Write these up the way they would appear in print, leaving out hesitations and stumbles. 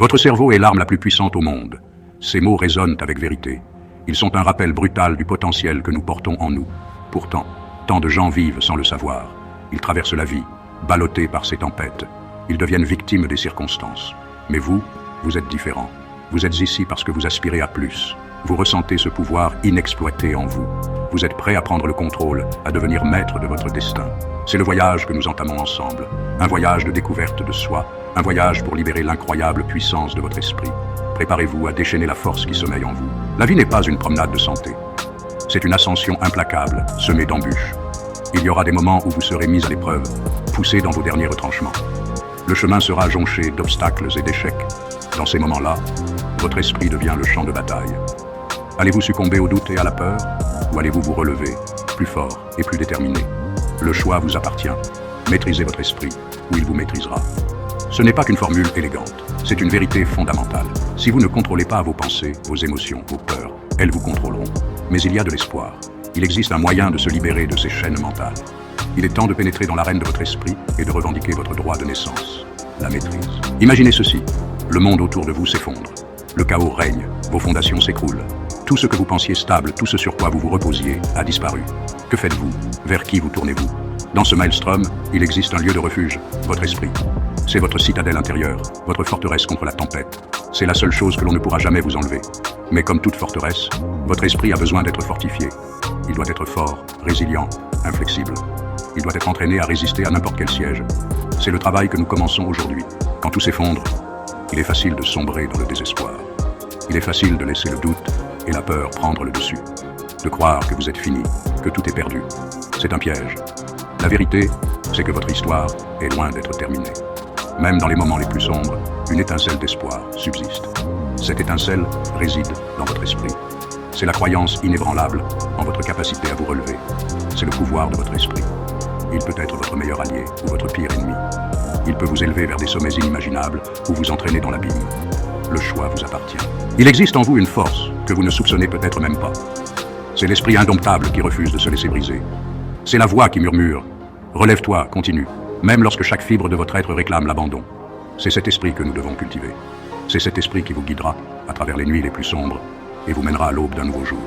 Votre cerveau est l'arme la plus puissante au monde. Ces mots résonnent avec vérité. Ils sont un rappel brutal du potentiel que nous portons en nous. Pourtant, tant de gens vivent sans le savoir. Ils traversent la vie, ballottés par ces tempêtes. Ils deviennent victimes des circonstances. Mais vous êtes différent. Vous êtes ici parce que vous aspirez à plus. Vous ressentez ce pouvoir inexploité en vous. Vous êtes prêt à prendre le contrôle, à devenir maître de votre destin. C'est le voyage que nous entamons ensemble. Un voyage de découverte de soi, un voyage pour libérer l'incroyable puissance de votre esprit. Préparez-vous à déchaîner la force qui sommeille en vous. La vie n'est pas une promenade de santé. C'est une ascension implacable, semée d'embûches. Il y aura des moments où vous serez mis à l'épreuve, poussé dans vos derniers retranchements. Le chemin sera jonché d'obstacles et d'échecs. Dans ces moments-là, votre esprit devient le champ de bataille. Allez-vous succomber au doute et à la peur, ou allez-vous vous relever, plus fort et plus déterminé? Le choix vous appartient. Maîtrisez votre esprit, ou il vous maîtrisera. Ce n'est pas qu'une formule élégante, c'est une vérité fondamentale. Si vous ne contrôlez pas vos pensées, vos émotions, vos peurs, elles vous contrôleront. Mais il y a de l'espoir. Il existe un moyen de se libérer de ces chaînes mentales. Il est temps de pénétrer dans l'arène de votre esprit et de revendiquer votre droit de naissance, la maîtrise. Imaginez ceci, le monde autour de vous s'effondre. Le chaos règne, vos fondations s'écroulent. Tout ce que vous pensiez stable, tout ce sur quoi vous vous reposiez, a disparu. Que faites-vous? Vers qui vous tournez-vous? Dans ce maelstrom, il existe un lieu de refuge, votre esprit. C'est votre citadelle intérieure, votre forteresse contre la tempête. C'est la seule chose que l'on ne pourra jamais vous enlever. Mais comme toute forteresse, votre esprit a besoin d'être fortifié. Il doit être fort, résilient, inflexible. Il doit être entraîné à résister à n'importe quel siège. C'est le travail que nous commençons aujourd'hui. Quand tout s'effondre, il est facile de sombrer dans le désespoir. Il est facile de laisser le doute et la peur prendre le dessus. De croire que vous êtes fini, que tout est perdu. C'est un piège. La vérité, c'est que votre histoire est loin d'être terminée. Même dans les moments les plus sombres, une étincelle d'espoir subsiste. Cette étincelle réside dans votre esprit. C'est la croyance inébranlable en votre capacité à vous relever. C'est le pouvoir de votre esprit. Il peut être votre meilleur allié ou votre pire ennemi. Il peut vous élever vers des sommets inimaginables ou vous entraîner dans l'abîme. Le choix vous appartient. Il existe en vous une force que vous ne soupçonnez peut-être même pas. C'est l'esprit indomptable qui refuse de se laisser briser. C'est la voix qui murmure « Relève-toi, continue », même lorsque chaque fibre de votre être réclame l'abandon. C'est cet esprit que nous devons cultiver. C'est cet esprit qui vous guidera à travers les nuits les plus sombres et vous mènera à l'aube d'un nouveau jour.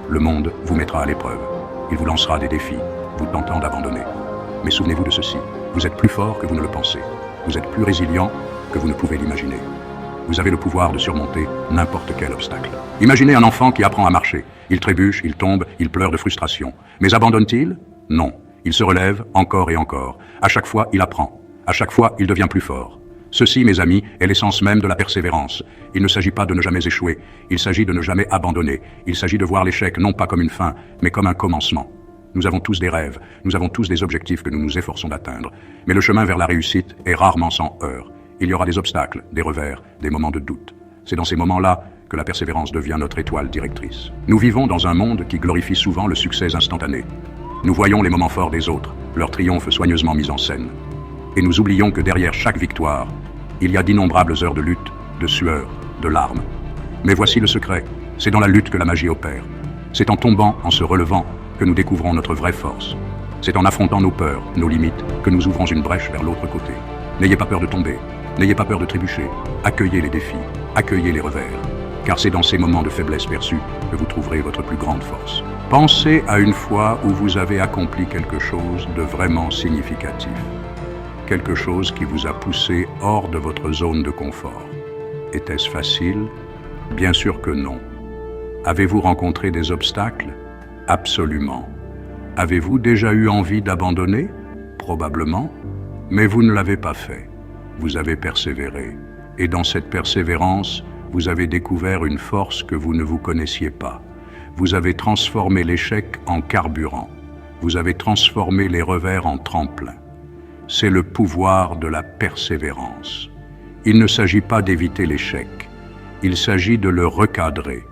Le monde vous mettra à l'épreuve. Il vous lancera des défis, vous tentant d'abandonner. Mais souvenez-vous de ceci, vous êtes plus fort que vous ne le pensez. Vous êtes plus résilient que vous ne pouvez l'imaginer. Vous avez le pouvoir de surmonter n'importe quel obstacle. Imaginez un enfant qui apprend à marcher. Il trébuche, il tombe, il pleure de frustration. Mais abandonne-t-il? Non. Il se relève encore et encore. À chaque fois, il apprend. À chaque fois, il devient plus fort. Ceci, mes amis, est l'essence même de la persévérance. Il ne s'agit pas de ne jamais échouer. Il s'agit de ne jamais abandonner. Il s'agit de voir l'échec non pas comme une fin, mais comme un commencement. Nous avons tous des rêves. Nous avons tous des objectifs que nous nous efforçons d'atteindre. Mais le chemin vers la réussite est rarement sans heurts. Il y aura des obstacles, des revers, des moments de doute. C'est dans ces moments-là que la persévérance devient notre étoile directrice. Nous vivons dans un monde qui glorifie souvent le succès instantané. Nous voyons les moments forts des autres, leurs triomphes soigneusement mis en scène. Et nous oublions que derrière chaque victoire, il y a d'innombrables heures de lutte, de sueur, de larmes. Mais voici le secret, c'est dans la lutte que la magie opère. C'est en tombant, en se relevant, que nous découvrons notre vraie force. C'est en affrontant nos peurs, nos limites, que nous ouvrons une brèche vers l'autre côté. N'ayez pas peur de tomber, n'ayez pas peur de trébucher. Accueillez les défis, accueillez les revers. Car c'est dans ces moments de faiblesse perçue que vous trouverez votre plus grande force. Pensez à une fois où vous avez accompli quelque chose de vraiment significatif. Quelque chose qui vous a poussé hors de votre zone de confort. Était-ce facile? Bien sûr que non. Avez-vous rencontré des obstacles? Absolument. Avez-vous déjà eu envie d'abandonner? Probablement. Mais vous ne l'avez pas fait. Vous avez persévéré. Et dans cette persévérance, vous avez découvert une force que vous ne vous connaissiez pas. Vous avez transformé l'échec en carburant. Vous avez transformé les revers en tremplin. C'est le pouvoir de la persévérance. Il ne s'agit pas d'éviter l'échec. Il s'agit de le recadrer.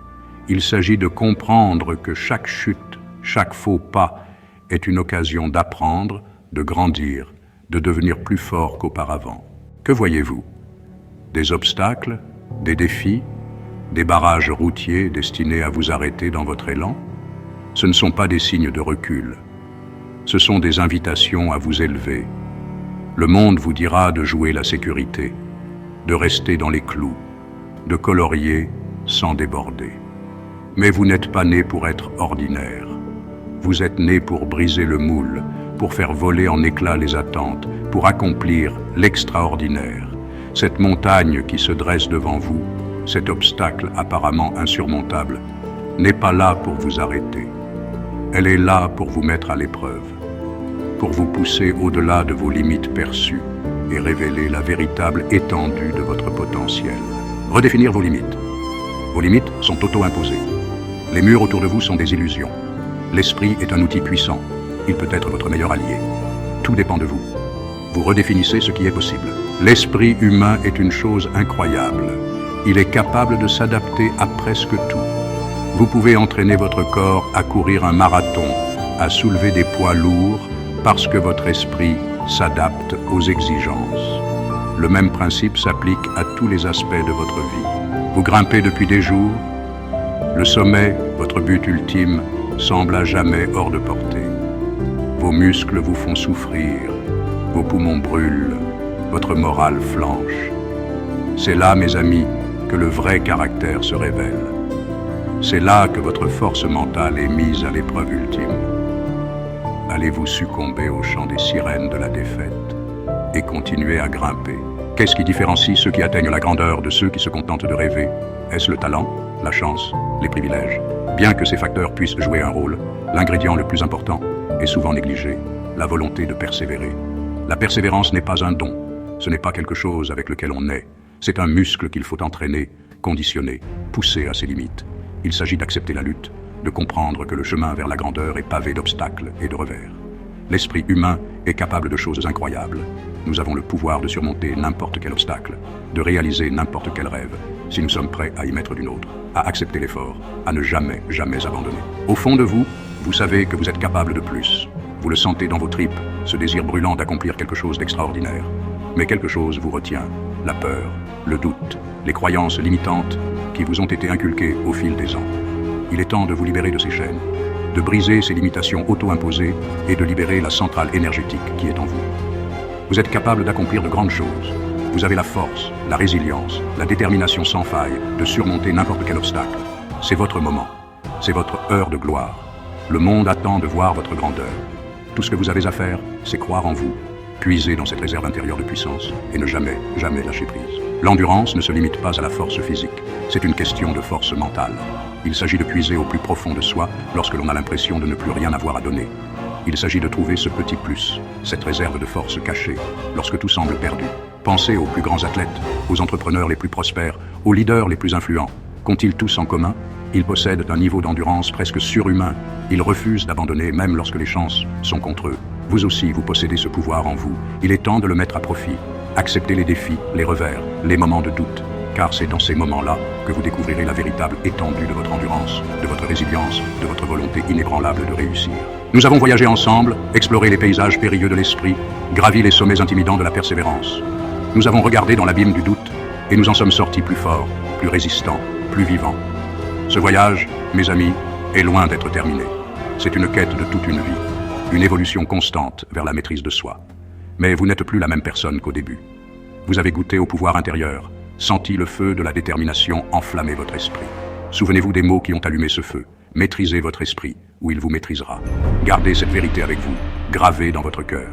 Il s'agit de comprendre que chaque chute, chaque faux pas est une occasion d'apprendre, de grandir, de devenir plus fort qu'auparavant. Que voyez-vous? Des obstacles, des défis, des barrages routiers destinés à vous arrêter dans votre élan? Ce ne sont pas des signes de recul. Ce sont des invitations à vous élever. Le monde vous dira de jouer la sécurité, de rester dans les clous, de colorier sans déborder. Mais vous n'êtes pas né pour être ordinaire. Vous êtes né pour briser le moule, pour faire voler en éclats les attentes, pour accomplir l'extraordinaire. Cette montagne qui se dresse devant vous, cet obstacle apparemment insurmontable, n'est pas là pour vous arrêter. Elle est là pour vous mettre à l'épreuve, pour vous pousser au-delà de vos limites perçues et révéler la véritable étendue de votre potentiel. Redéfinir vos limites. Vos limites sont auto-imposées. Les murs autour de vous sont des illusions. L'esprit est un outil puissant. Il peut être votre meilleur allié. Tout dépend de vous. Vous redéfinissez ce qui est possible. L'esprit humain est une chose incroyable. Il est capable de s'adapter à presque tout. Vous pouvez entraîner votre corps à courir un marathon, à soulever des poids lourds, parce que votre esprit s'adapte aux exigences. Le même principe s'applique à tous les aspects de votre vie. Vous grimpez depuis des jours. Le sommet, votre but ultime, semble à jamais hors de portée. Vos muscles vous font souffrir, vos poumons brûlent, votre morale flanche. C'est là, mes amis, que le vrai caractère se révèle. C'est là que votre force mentale est mise à l'épreuve ultime. Allez-vous succomber au chant des sirènes de la défaite et continuer à grimper? Qu'est-ce qui différencie ceux qui atteignent la grandeur de ceux qui se contentent de rêver? Est-ce le talent, la chance, les privilèges? Bien que ces facteurs puissent jouer un rôle, l'ingrédient le plus important est souvent négligé, la volonté de persévérer. La persévérance n'est pas un don, ce n'est pas quelque chose avec lequel on naît. C'est un muscle qu'il faut entraîner, conditionner, pousser à ses limites. Il s'agit d'accepter la lutte, de comprendre que le chemin vers la grandeur est pavé d'obstacles et de revers. L'esprit humain est capable de choses incroyables. Nous avons le pouvoir de surmonter n'importe quel obstacle, de réaliser n'importe quel rêve, si nous sommes prêts à y mettre du nôtre, à accepter l'effort, à ne jamais, jamais abandonner. Au fond de vous, vous savez que vous êtes capable de plus. Vous le sentez dans vos tripes, ce désir brûlant d'accomplir quelque chose d'extraordinaire. Mais quelque chose vous retient, la peur, le doute, les croyances limitantes qui vous ont été inculquées au fil des ans. Il est temps de vous libérer de ces chaînes, de briser ces limitations auto-imposées et de libérer la centrale énergétique qui est en vous. Vous êtes capable d'accomplir de grandes choses. Vous avez la force, la résilience, la détermination sans faille de surmonter n'importe quel obstacle. C'est votre moment, c'est votre heure de gloire. Le monde attend de voir votre grandeur. Tout ce que vous avez à faire, c'est croire en vous, puiser dans cette réserve intérieure de puissance et ne jamais, jamais lâcher prise. L'endurance ne se limite pas à la force physique, c'est une question de force mentale. Il s'agit de puiser au plus profond de soi lorsque l'on a l'impression de ne plus rien avoir à donner. Il s'agit de trouver ce petit plus, cette réserve de force cachée, lorsque tout semble perdu. Pensez aux plus grands athlètes, aux entrepreneurs les plus prospères, aux leaders les plus influents. Qu'ont-ils tous en commun? Ils possèdent un niveau d'endurance presque surhumain. Ils refusent d'abandonner même lorsque les chances sont contre eux. Vous aussi, vous possédez ce pouvoir en vous. Il est temps de le mettre à profit. Acceptez les défis, les revers, les moments de doute, car c'est dans ces moments-là que vous découvrirez la véritable étendue de votre endurance, de votre résilience, de votre volonté inébranlable de réussir. Nous avons voyagé ensemble, exploré les paysages périlleux de l'esprit, gravi les sommets intimidants de la persévérance. Nous avons regardé dans l'abîme du doute et nous en sommes sortis plus forts, plus résistants, plus vivants. Ce voyage, mes amis, est loin d'être terminé. C'est une quête de toute une vie, une évolution constante vers la maîtrise de soi. Mais vous n'êtes plus la même personne qu'au début. Vous avez goûté au pouvoir intérieur, senti le feu de la détermination enflammer votre esprit. Souvenez-vous des mots qui ont allumé ce feu. Maîtrisez votre esprit, ou il vous maîtrisera. Gardez cette vérité avec vous, gravée dans votre cœur.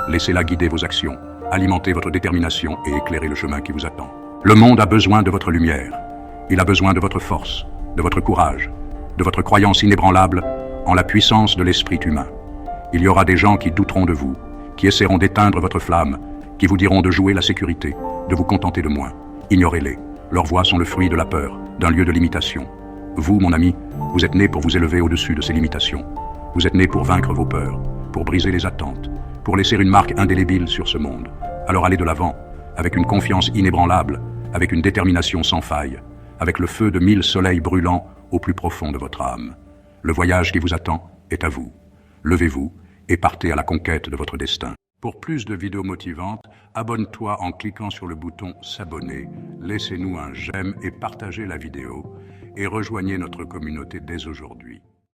Laissez-la guider vos actions, alimenter votre détermination et éclairer le chemin qui vous attend. Le monde a besoin de votre lumière. Il a besoin de votre force, de votre courage, de votre croyance inébranlable en la puissance de l'esprit humain. Il y aura des gens qui douteront de vous, qui essaieront d'éteindre votre flamme, qui vous diront de jouer la sécurité, de vous contenter de moins. Ignorez-les. Leurs voix sont le fruit de la peur, d'un lieu de limitation. Vous, mon ami, vous êtes né pour vous élever au-dessus de ces limitations. Vous êtes né pour vaincre vos peurs, pour briser les attentes, pour laisser une marque indélébile sur ce monde. Alors allez de l'avant, avec une confiance inébranlable, avec une détermination sans faille, avec le feu de 1000 soleils brûlants au plus profond de votre âme. Le voyage qui vous attend est à vous. Levez-vous et partez à la conquête de votre destin. Pour plus de vidéos motivantes, abonne-toi en cliquant sur le bouton s'abonner, laissez-nous un j'aime et partagez la vidéo et rejoignez notre communauté dès aujourd'hui.